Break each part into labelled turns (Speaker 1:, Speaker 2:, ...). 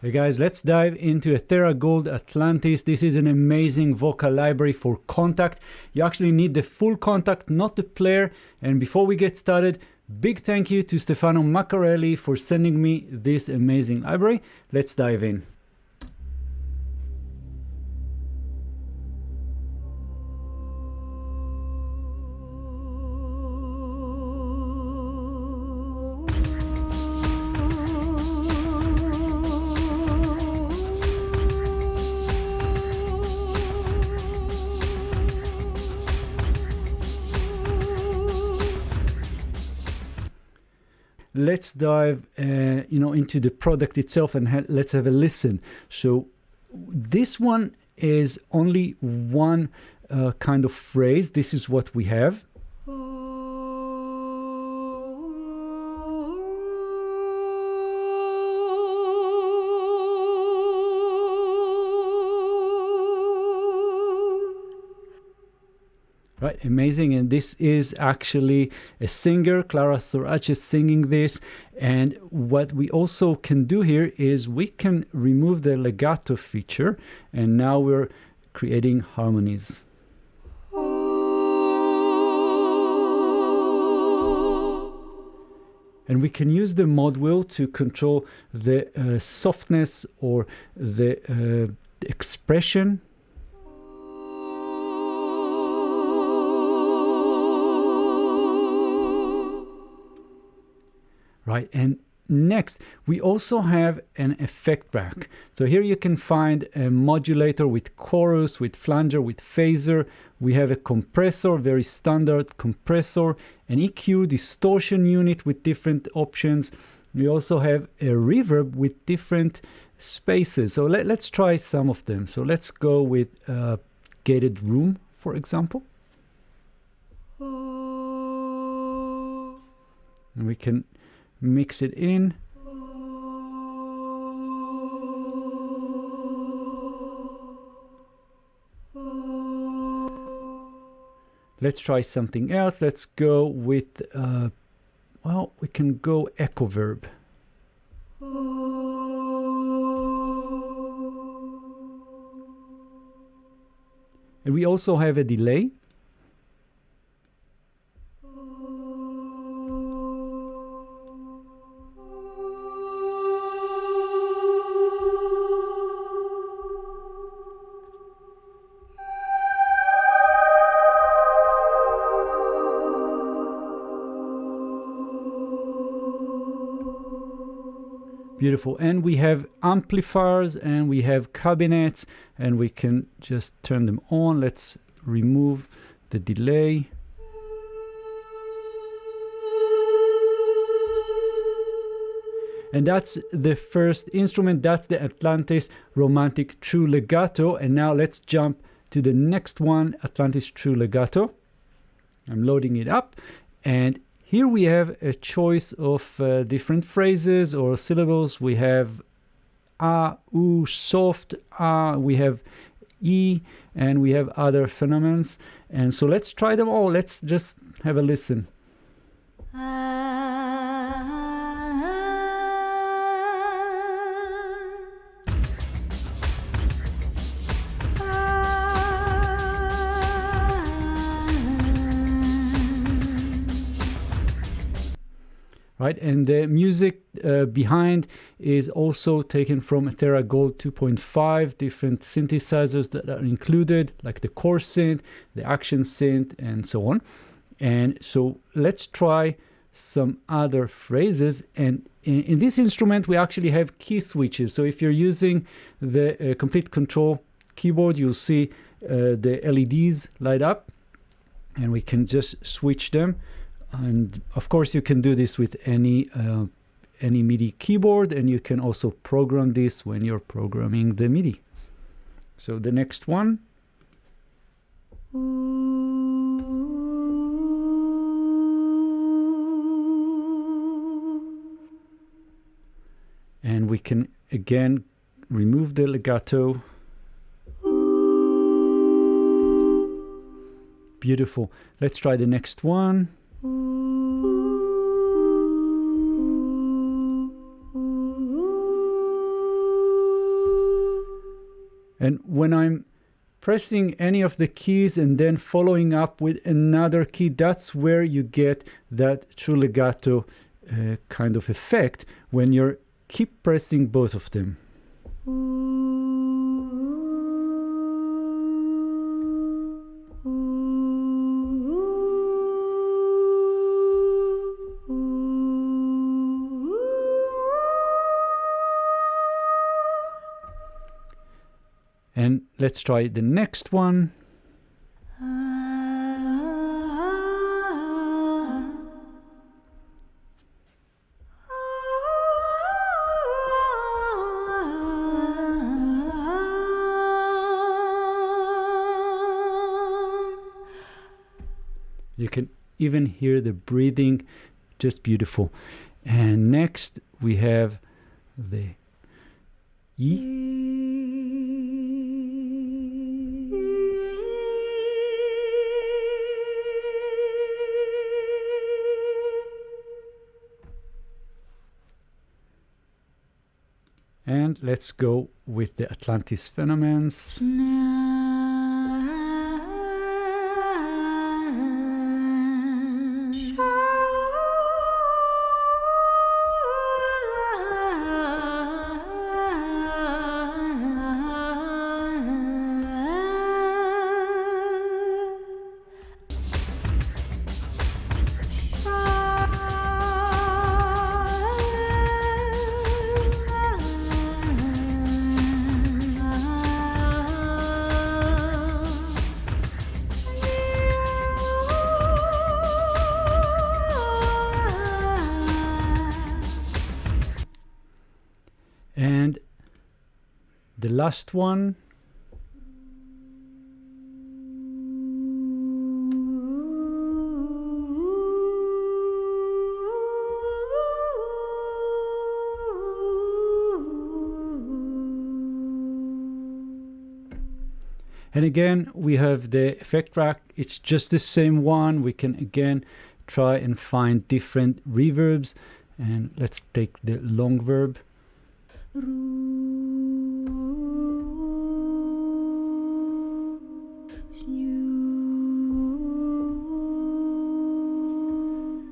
Speaker 1: Hey guys, let's dive into ETHERA Gold Atlantis. This is an amazing vocal library for Kontakt. You actually need the full Kontakt, not the player. And before we get started, big thank you to Stefano Maccarelli for sending me this amazing library. Let's dive in. Let's dive into the product itself and let's have a listen. So this one is only one kind of phrase. This is what we have. Right, amazing. And this is actually a singer, Clara Sorace, singing this. And what we also can do here is we can remove the legato feature, and now we're creating harmonies. And we can use the mod wheel to control the softness or the expression. Right, and next we also have an effect rack. So here you can find a modulator with chorus, with flanger, with phaser. We have a compressor, very standard compressor, an EQ distortion unit with different options. We also have a reverb with different spaces. So let's try some of them. So let's go with gated room, for example. And we can mix it in. Let's try something else. Let's go with, well, we can go echo verb. And we also have a delay. Beautiful. And we have amplifiers and we have cabinets, and we can just turn them on. Let's remove the delay. And that's the first instrument. That's the Atlantis Romantic True Legato. And now let's jump to the next one, Atlantis True Legato. I'm loading it up, and here we have a choice of different phrases or syllables. We have A, U, soft, A, we have E, and we have other phenomena. And so let's try them all. Let's just have a listen. Right, and the music behind is also taken from ETHERA Gold 2.5, different synthesizers that are included, like the core synth, the action synth, and so on. And so let's try some other phrases. And in this instrument, we actually have key switches. So if you're using the complete control keyboard, you'll see the LEDs light up, and we can just switch them. And of course, you can do this with any MIDI keyboard, and you can also program this when you're programming the MIDI. So the next one. And we can again remove the legato. Beautiful. Let's try the next one. And when I'm pressing any of the keys and then following up with another key, that's where you get that true legato kind of effect when you keep pressing both of them. And let's try the next one. You can even hear the breathing, just beautiful. And next we have the E. And let's go with the Atlantis Phonemes. And the last one. And again, we have the effect rack. It's just the same one. We can again try and find different reverbs. And let's take the long verb.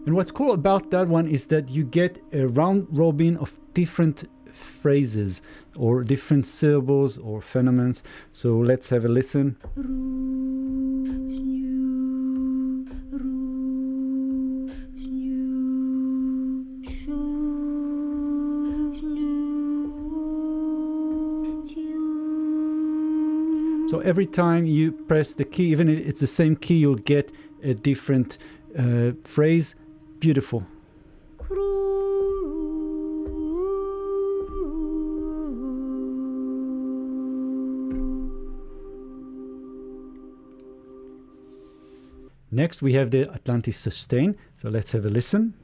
Speaker 1: And what's cool about that one is that you get a round robin of different phrases or different syllables or phenomens. So let's have a listen. So every time you press the key, even if it's the same key, you'll get a different phrase. Beautiful. Next, we have the Atlantis sustain. So let's have a listen.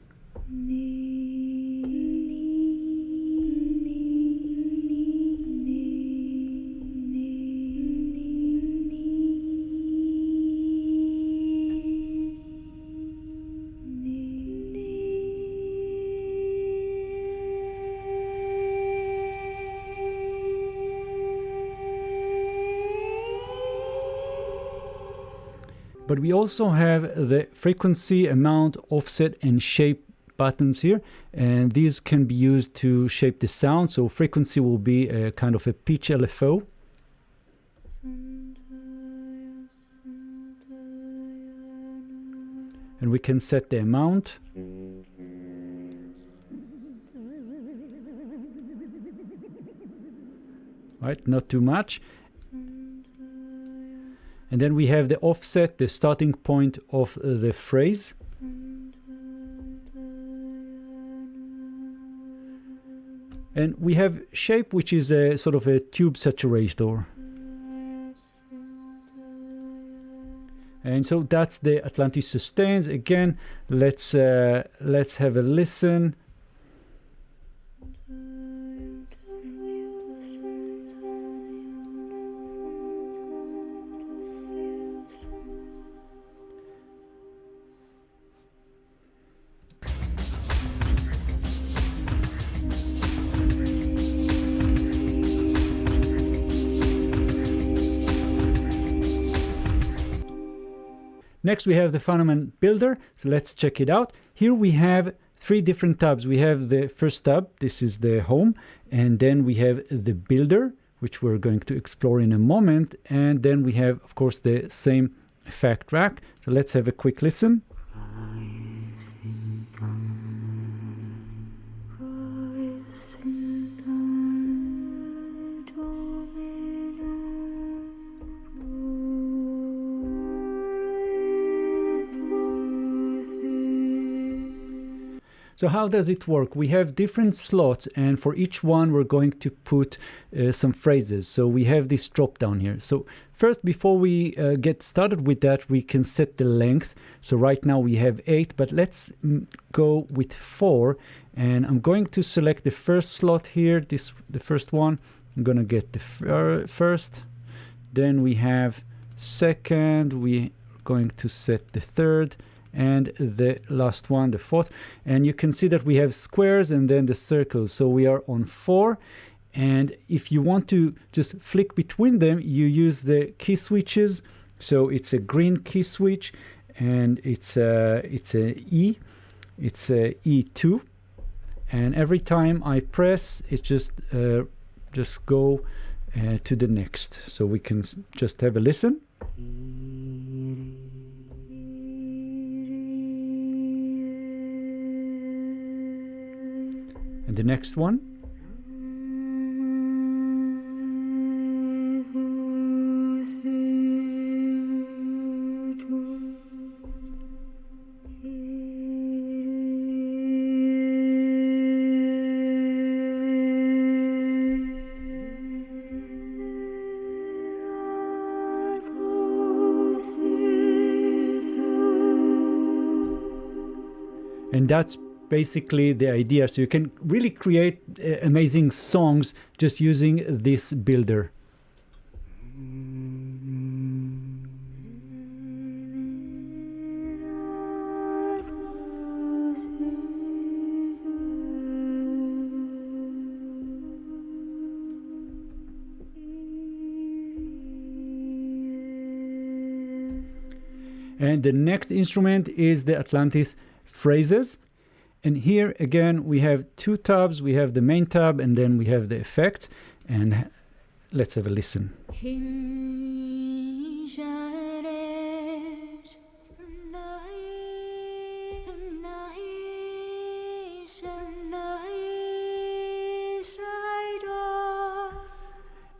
Speaker 1: But we also have the frequency, amount, offset, and shape buttons here. And these can be used to shape the sound. So frequency will be a kind of a pitch LFO. And we can set the amount. Right, not too much. And then we have the offset, the starting point of the phrase. And we have shape, which is a sort of a tube saturator. And so that's the Atlantis sustains. Again, let's have a listen. Next, we have the Fundament Builder. So let's check it out. Here we have three different tabs. We have the first tab, this is the home, and then we have the builder, which we're going to explore in a moment, and then we have, of course, the same effect rack. So let's have a quick listen. So how does it work? We have different slots, and for each one we're going to put some phrases. So we have this drop down here. So first, before we get started with that, we can set the length. So right now we have 8, but let's go with 4. And I'm going to select the first slot here, the first one. I'm going to get the first. Then we have second. We're going to set the third. And the last one, the fourth. And you can see that we have squares and then the circles. So we are on 4. And if you want to just flick between them, you use the key switches. So it's a green key switch, and it's a E. It's a E2. And every time I press, it just go to the next. So we can just have a listen. And the next one. And that's basically the idea. So you can really create amazing songs just using this builder. And the next instrument is the Atlantis Phrases. And here again we have two tabs. We have the main tab and then we have the effects. And let's have a listen.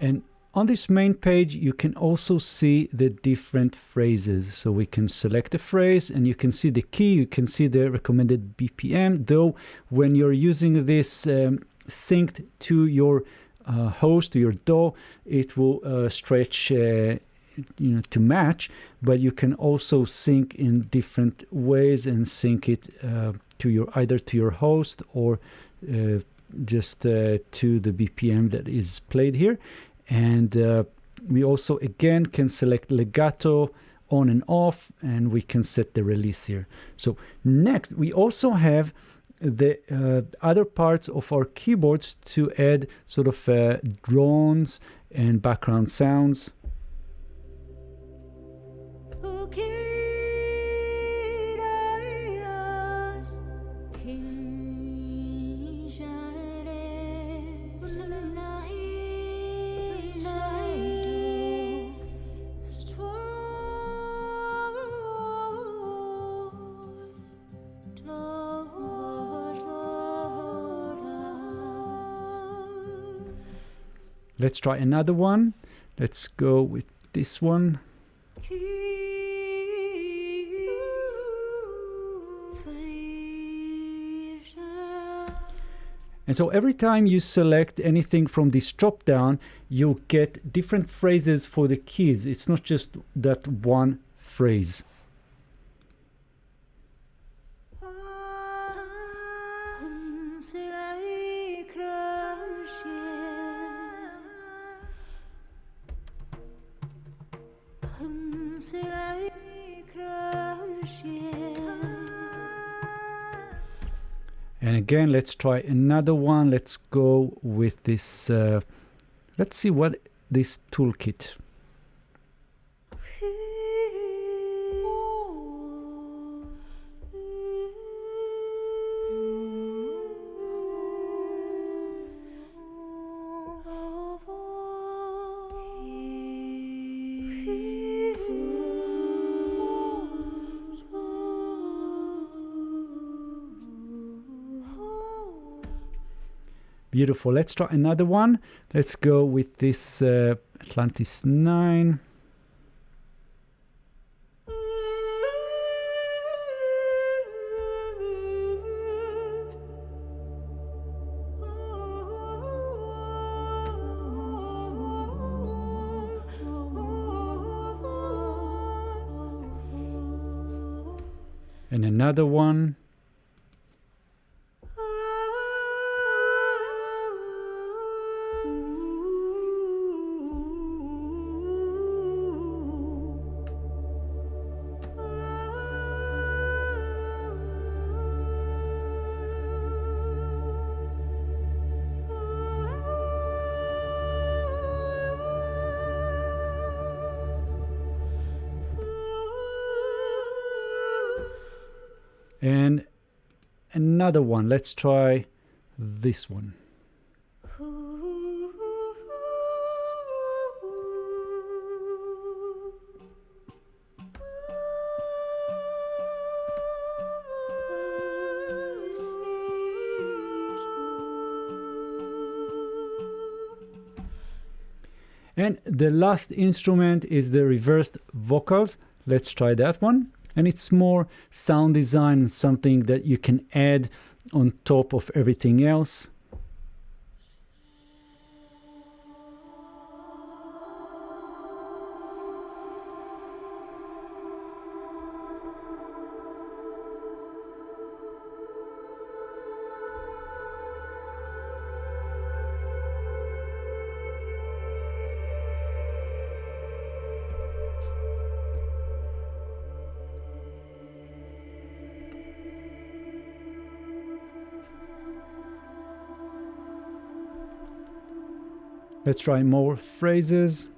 Speaker 1: And on this main page, you can also see the different phrases. So we can select a phrase and you can see the key, you can see the recommended BPM, though when you're using this synced to your host, to your DAW, it will stretch to match, but you can also sync in different ways and sync it to your either to your host or just to the BPM that is played here. And we also again can select legato on and off, and we can set the release here. So next we also have the other parts of our keyboards to add sort of drones and background sounds. Let's try another one. Let's go with this one. And so every time you select anything from this drop down, you'll get different phrases for the keys. It's not just that one phrase. And again, let's try another one. Let's go with this. Let's see what this toolkit. Beautiful. Let's try another one. Let's go with this Atlantis 9. And another one. And another one. Let's try this one. And the last instrument is the reversed vocals. Let's try that one. And it's more sound design, something that you can add on top of everything else. Let's try more phrases.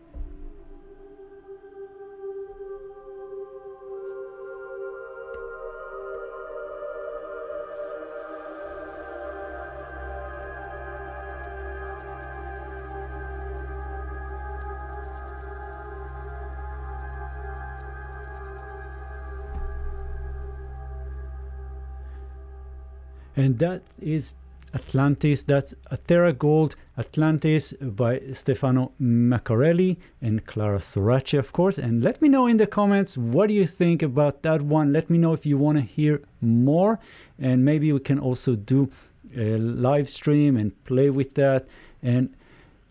Speaker 1: And that is Atlantis. That's ETHERA Gold Atlantis by Stefano Maccarelli and Clara Sorace, of course. And let me know in the comments, what do you think about that one? Let me know if you want to hear more, and maybe we can also do a live stream and play with that. And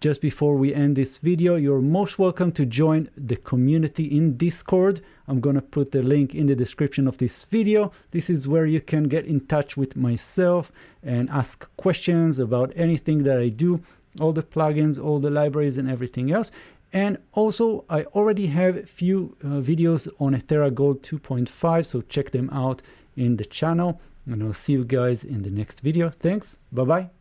Speaker 1: just before we end this video, you're most welcome to join the community in Discord. I'm gonna put the link in the description of this video. This is where you can get in touch with myself and ask questions about anything that I do, all the plugins, all the libraries and everything else. And also I already have a few videos on ETHERA Gold 2.5, so check them out in the channel, and I'll see you guys in the next video. Thanks, bye bye.